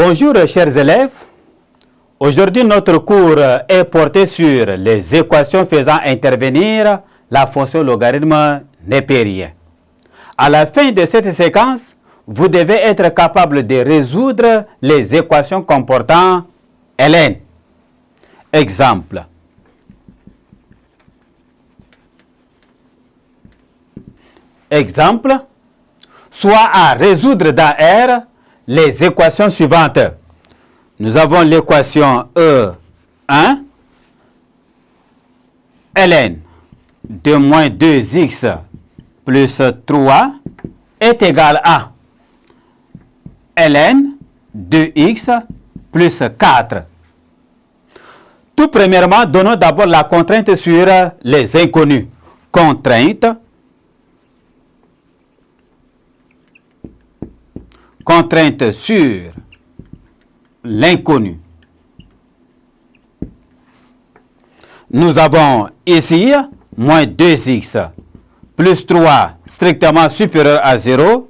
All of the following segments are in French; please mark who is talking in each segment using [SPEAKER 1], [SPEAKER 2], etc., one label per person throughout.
[SPEAKER 1] Bonjour chers élèves. Aujourd'hui notre cours est porté sur les équations faisant intervenir la fonction logarithme népérien. À la fin de cette séquence, vous devez être capable de résoudre les équations comportant ln. Exemple. Exemple. Soit à résoudre dans R les équations suivantes. Nous avons l'équation E1 ln de moins 2x plus 3 est égal à ln de x plus 4. Tout premièrement, donnons d'abord la contrainte sur les inconnus. Contrainte sur l'inconnu. Nous avons ici moins 2x plus 3 strictement supérieur à 0,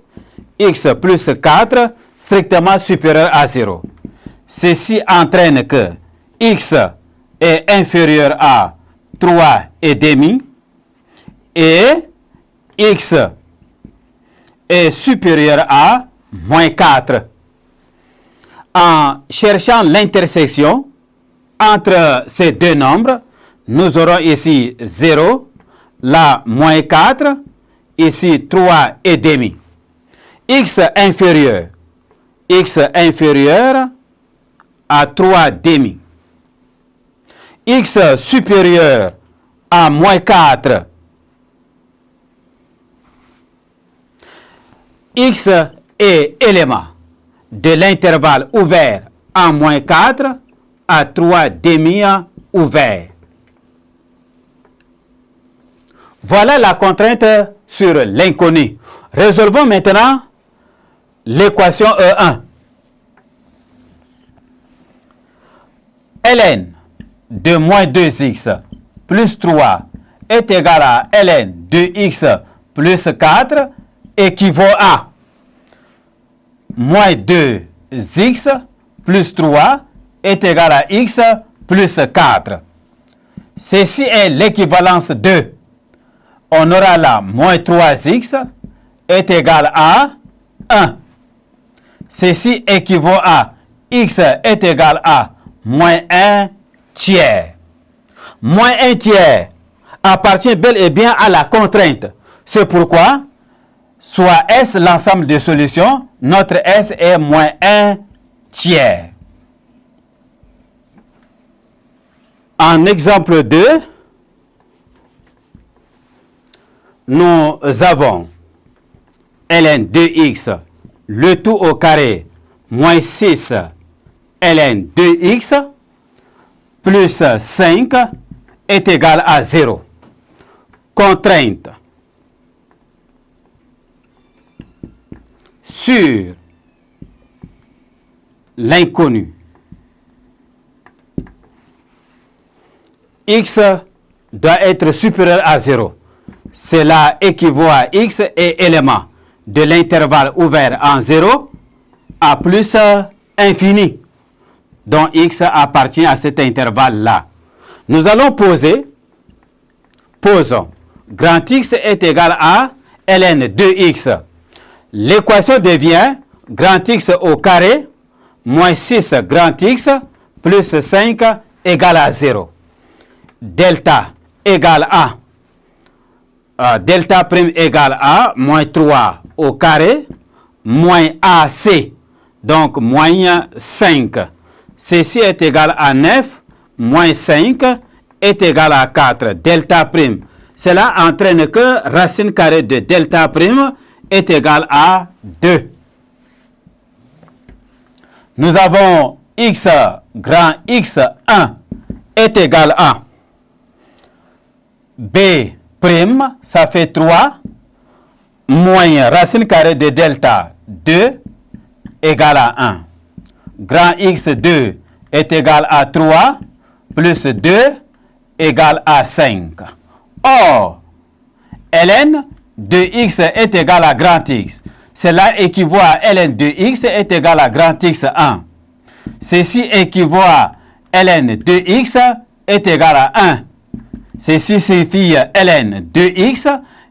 [SPEAKER 1] x plus 4 strictement supérieur à 0. Ceci entraîne que x est inférieur à 3 et demi et x est supérieur à moins 4. En cherchant l'intersection entre ces deux nombres, nous aurons ici 0, là moins 4, ici 3 et demi. X inférieur à 3 demi. X supérieur à moins 4. X est élément de l'intervalle ouvert en moins 4 à 3 demi ouvert. Voilà la contrainte sur l'inconnu. Résolvons maintenant l'équation E1. ln de moins 2x plus 3 est égal à ln de x plus 4 équivaut à moins 2x plus 3 est égal à x plus 4. Ceci est l'équivalence de, on aura là moins 3x est égal à 1. Ceci équivaut à x est égal à moins 1 tiers. Moins 1 tiers appartient bel et bien à la contrainte. C'est pourquoi, soit S l'ensemble des solutions, notre S est moins 1 tiers. En exemple 2, nous avons ln de x, le tout au carré, moins 6 ln de x, plus 5 est égal à 0. Contrainte sur l'inconnu. X doit être supérieur à 0. Cela équivaut à x est élément de l'intervalle ouvert en 0 à plus infini, dont x appartient à cet intervalle-là. Nous allons poser. Posons. Grand X est égal à ln de x. L'équation devient grand X au carré moins 6 grand X plus 5 égale à 0. Delta égale à delta prime égale à moins 3 au carré moins AC, donc moins 5. Ceci est égal à 9 moins 5 est égal à 4. Delta prime. Cela entraîne que racine carrée de delta prime est égal à 2. Nous avons x grand x1 est égal à b prime, ça fait 3, moins racine carrée de delta 2 égale à 1. Grand x2 est égal à 3 plus 2 égale à 5. Or, ln de x est égal à grand X. Cela équivaut à ln de x est égal à grand X1. Ceci équivaut à ln de x est égal à 1. Ceci signifie ln de x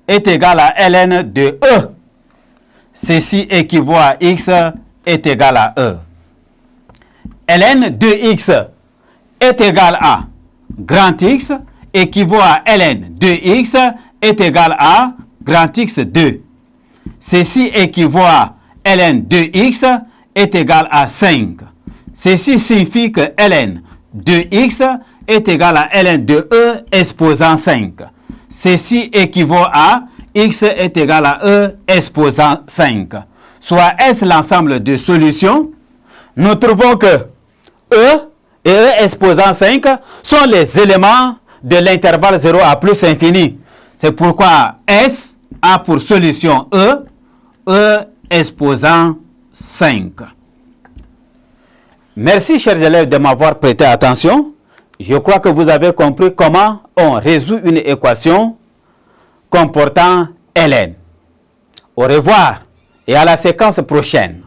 [SPEAKER 1] est égal à ln de e. Ceci équivaut à x est égal à e. Ln de x est égal à grand X équivaut à ln de x est égal à grand X2. Ceci équivaut à ln de x est égal à 5. Ceci signifie que ln de x est égal à ln de e exposant 5. Ceci équivaut à x est égal à e exposant 5. Soit est l'ensemble de solutions. Nous trouvons que e et e exposant 5 sont les éléments de l'intervalle 0 à plus infini. C'est pourquoi S a pour solution E exposant 5. Merci chers élèves de m'avoir prêté attention. Je crois que vous avez compris comment on résout une équation comportant ln. Au revoir et à la séquence prochaine.